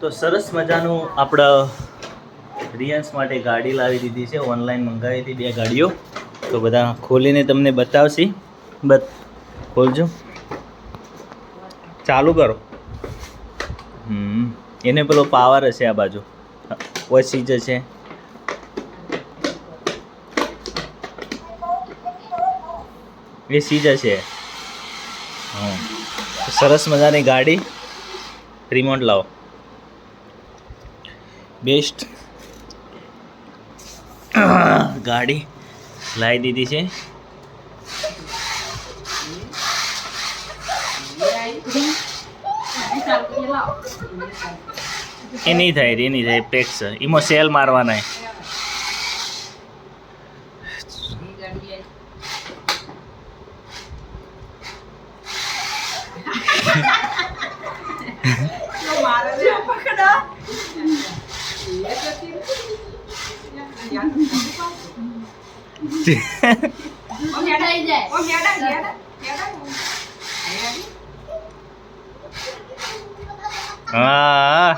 તો સરસ મજાનું આપણે રિયાન્સ માટે ગાડી લાવી દીધી છે. ઓનલાઈન મંગાવી હતી 2 ગાડીઓ. તો બધા ખોલીને તમને બતાવશી. ખોલજો, ચાલુ કરો. એને પેલો પાવર હશે આ બાજુ, ઓછી જશે. એ સીજ હશે. હા, સરસ મજાની ગાડી. રિમોટ લાવો. બેસ્ટ ગાડી લાવી દીધી છે. એ નહીં થાય પેક્સ. એમાં સેલ મારવાના. હા,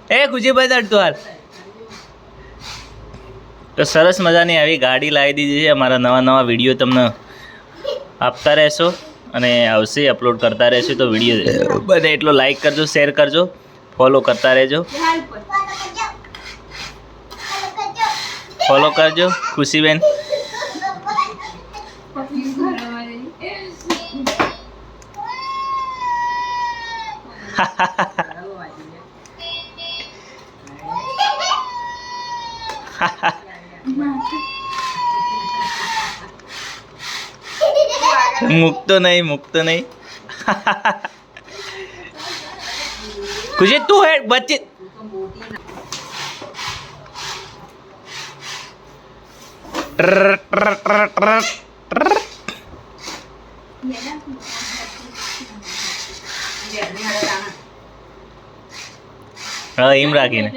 એ ખુશીભાઈ તડતું હાલ. તો સરસ મજાની આવી ગાડી લાવી દીધી છે. અમારા નવા વિડીયો તમને આપતા રહેશો અને આવશે, અપલોડ કરતા રહેશો. તો વિડીયો બને એટલો લાઈક કરજો, શેર કરજો, ફોલો કરતા રહેજો. ફોલો કરજો ખુશીબેન. મૂકતો નહીં. ખુશી તું હે બચ્ચે. હા, એમ રાખીને.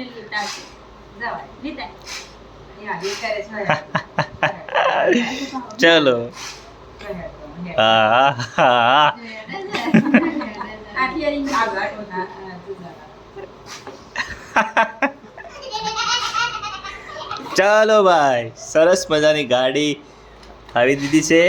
ચલો. હા. ચાલો ભાઈ, સરસ મજાની ગાડી આવી દીધી છે.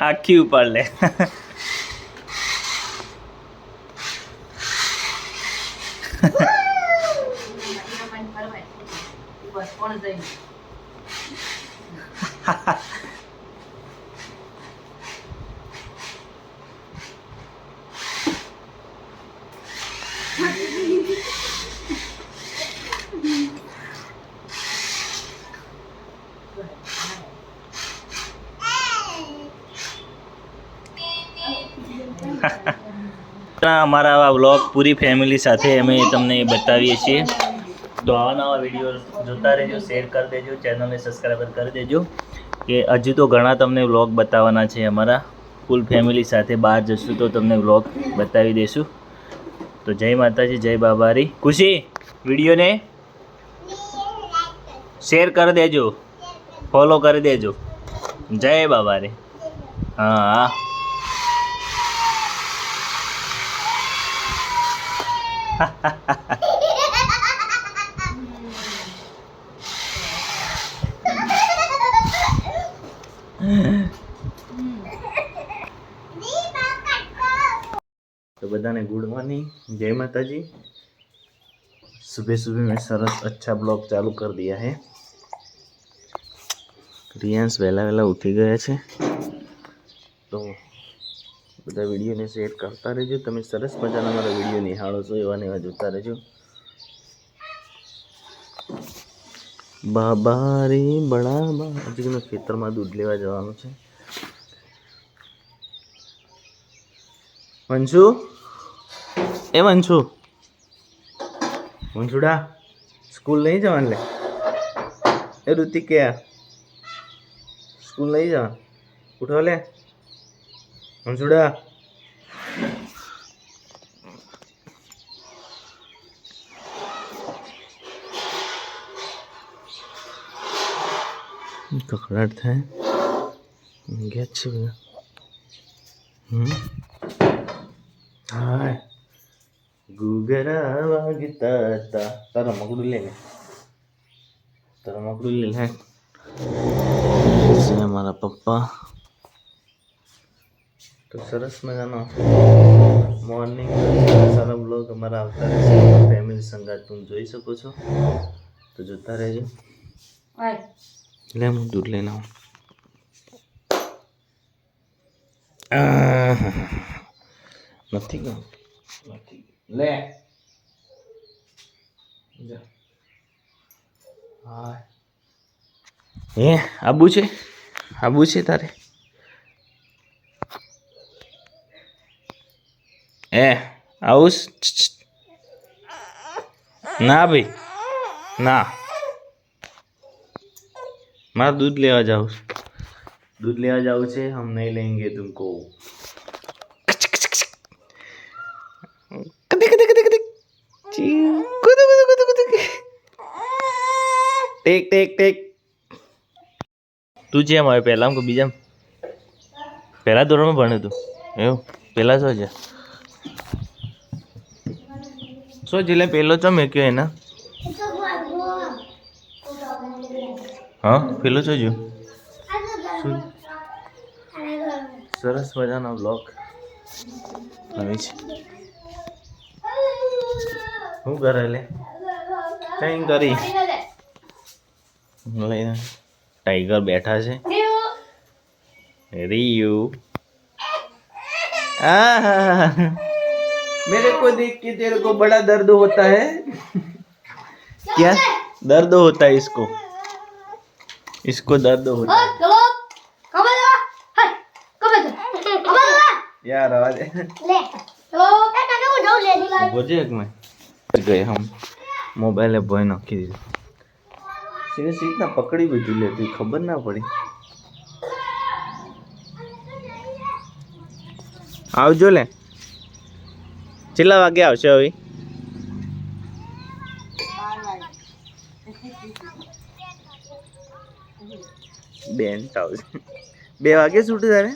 આખી ઉપાડ લે. અમારા આવા વ્લોગ પૂરી ફેમિલી સાથે અમે તમને બતાવીએ છીએ. તો આવા નવા વિડીયો જોતા રહેજો, શેર કરી દેજો, ચેનલને સબસ્ક્રાઈબર કરી દેજો. કે હજુ તો ઘણા તમને વ્લોગ બતાવવાના છે અમારા ફૂલ ફેમિલી સાથે. બહાર જશું તો તમને વ્લોગ બતાવી દઈશું. તો જય માતાજી, જય બાબારી. ખુશી વિડીયોને શેર કરી દેજો, ફોલો કરી દેજો. જય બાબારી. હા तो बधाने गुड मॉर्निंग, जय माता जी. सुबह सुबह में सरस अच्छा ब्लॉग चालू कर दिया है. रियांश वहेला वहेला उठी गया है. तो બધા વિડીયોને શેર કરતા રહેજો. તમે સરસ મજાના મારા વિડીયો નિહાળો છો, એવા ને એવા જોતા રહેજો. બાબા રે બડા બા. હજી ખેતરમાં દૂધ લેવા જવાનું છે. વંશુ, એ વંશુ, વંશુડા સ્કૂલ નહીં જવાનું લે. એ ઋતિક કે સ્કૂલ નહીં જવાનું, ઉઠો લે વંશુડા. કકડાટ થાય ગયા છે બધા. હાય ગુગરા વાગતા હતા. તારા મગડું લે, તારા મગડું લે. મારા પપ્પા તો સરસ મજાનો મોર્નિંગ સારા બ્લોગ અમારા આવતા રહેશે. ફેમિલી સંગાત તમે જોઈ શકો છો, તો જોતા રહેજો. લે હું દૂધ લઈને આવું. નથી ગયું, નથી લે હા. હે આબુ છે, આબુ છે તારે? આવું ના ભાઈ ના, મારે दूध लेवा जाओ, दूध लेवा जाओ છે. हम नहीं लेंगे तुमको. Take take take. તું જેમ આવે પહેલા કે બીજા? પહેલા ધોરણમાં ભણે તું? એવું પહેલા શું છે? શું જિલ્લા પહેલો ચો મેં કયો એના? હા પેલો છો જો. સરસ મજાનો બ્લોગ આવે છે. શું કરે લે? કઈ કરી લઈને टाइगर बैठा है. रियू मेरे को देख के तेरे को बड़ा दर्द होता है क्या? दर्द होता है इसको, इसको दर्द होता है यार. आवाज बोझे मैं गए हम मोबाइल बॉय नखी दीधું. सीने सीटना पकड़ी भी लेती खबर ना पड़ी. આવજો લે. કેટલા વાગે આવશે હવે? બેન આવશે 2 વાગે છૂટ તારે?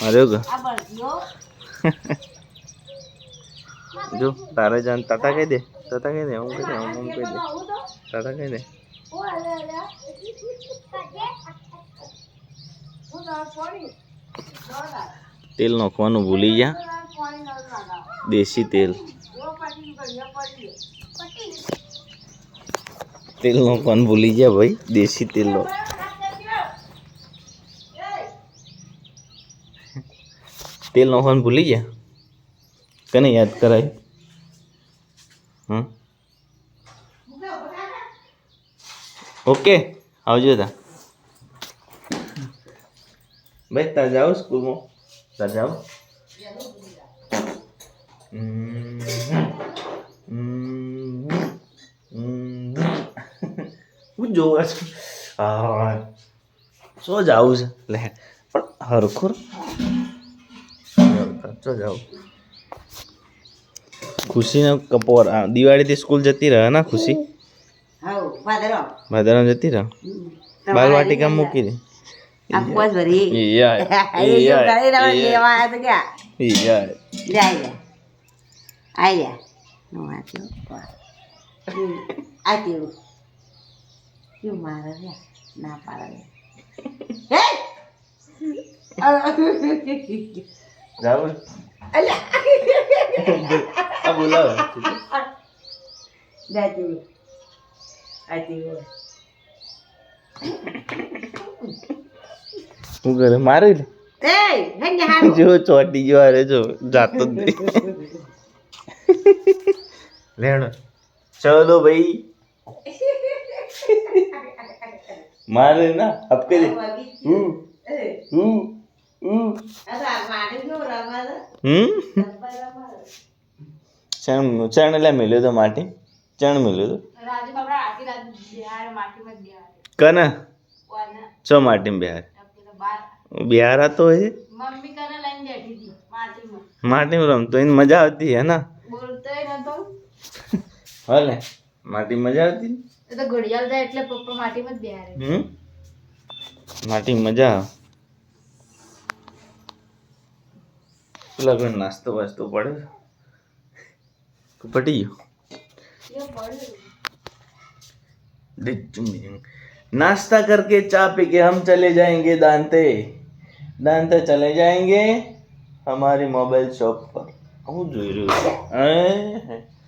અરે જો તારે જાન ટાટા કહી દે, ટાટા કહી દે. હું કહી દે, હું કહી દે, ટાટા કહી દે. તેલ નાખવાનું ભૂલી જા, દેશી તેલ. તેલ નાખવાનું ભૂલી જા ભાઈ, દેશી તેલ લો. તેલ નાખવાનું ભૂલી જા. કને યાદ કરાય? ઓકે આવજો તા ભાઈ. તા જાઓ સ્કૂલમાં, તા જાઓ. હું જોવા છું હા શું જવું છે લે પણ હરખુર ચો જાઉં ખુશીને કપોર દિવાળીથી સ્કૂલ જતી રહે ના ખુશી ભાદરવા જતી રહે બાલવાટિકા મૂકી દે બોલાવ શું કરે મારે જો ચોટી ગયો અરે જો જાતો જ નહીં લેણો ચલો ભાઈ મારે ના આપકે દે ચણ લે મિલ્યો તો માટી ચણ મિલ્યો તો કને ચો માટી બિહાર બિહાર આતો હોય માટી રમતો એને મજા આવતી હે ના હાલે માટી મજા આવતી તો ઘડિયાળ જાય એટલે પપ્પા માટીમાં જ બેહારે માટી મજા આવે લગન નાસ્તો વાસ્તો પડે પટી गयो नाश्ता करके चाय पी के हम चले जाएंगे दांते दांते चले जाएंगे हमारी मोबाइल शॉप पर હું જોઈ રહ્યો છું